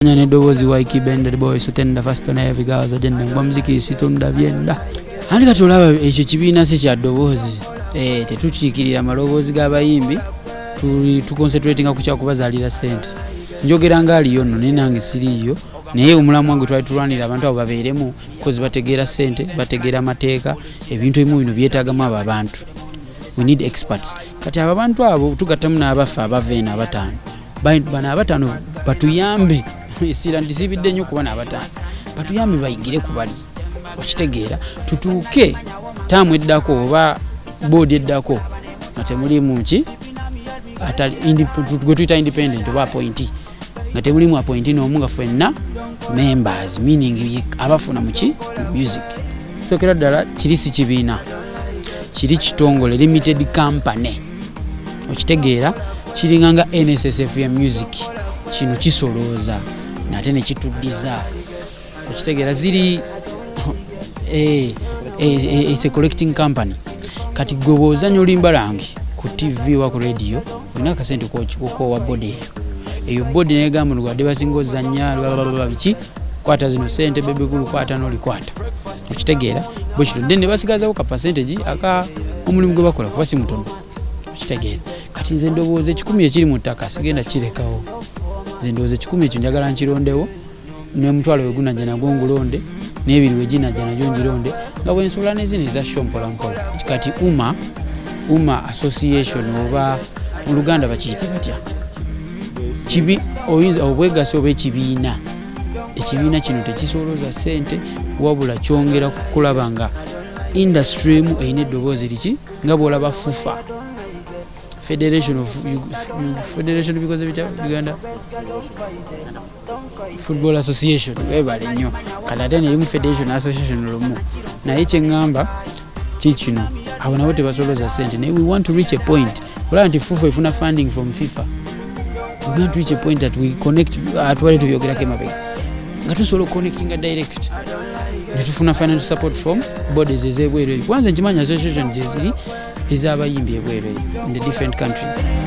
Nyane dogozi wa ikibende boy sutenda fasto na yavigaza jenda ngwa muziki situndda byenda andi katolaba ekyo kibiina si kya dogozi tetukiikirira maloboozi g'abayimbi tu concentrating ku kyakubazaalira sente njogera ngaaliyo nno naye nange siriiyo naye omulamu wange twali tulwanira abantu abo babeeremu because bategeera sente bategeera amateeka ebintu ebimu bino byetaagamu abo abantu we need experts kati abo abantu abo tugattamu n'abafa abava eno abataano bano abataano batuyambe isira ndisibidde nnyo kuba n'abataano batuyambe bayingire ku bali okitegeera tutuuke taamu eddako oba boodi eddako nga temulimu ki gwe tuyita independent oba appointi nga temulimu appointi n'omu nga ffenna members meaning abafuna mu ki music sokera ddala kiri si kibiina kiri kitongole limited company okitegeera kiringa nga NSSFM music kino kisolooza nate ne kituddiza okitegeera ziri it's a collecting company kati gobooza olimba langi ku TV wa ku radio olina akasente kowa body eyo body negamba lwadde basinga ozannya biki kwata zino sente bebe gulu kwata nolikwata okitegeera bwe kito ne basigazawo ka percentage aka omulimu gwe bakola kuba si mutono okitegeera kati nze ndowooza 10 ekiri mu ttaka sigenda kirekawo nze ndowooza 10 ekyo njagala nkirondewo n'omutwalo we gunajja nagwo ngulonde n'ebiri we ginajja nagyo ngironde nga bwe nsula n'ezino eza show mpola nkola kati UMA association oba mu Luganda bakiyite batya kibi oyinza obwegasi oba ekibiina kino tekisolooza sente wabula kyongera kulaba nga industry mu eyina eddoboozi liki nga bw'olaba FUFA Federation because of Uganda Football Association webale nnyo kalate ne mu Federation Association lumu naye kyeŋŋamba kikino abo nabo tebasolooza sente naye we want to reach a point olaba nti FUFA ifuna funding from FIFA we want to reach a point that we connect atwale tubyogerako emabega nga tusobola connectinga direct ne tufuna financial support from bodies ez'ebweru kwanza nkimanya association gyeziri ez'abayimbi ebweru in the different countries.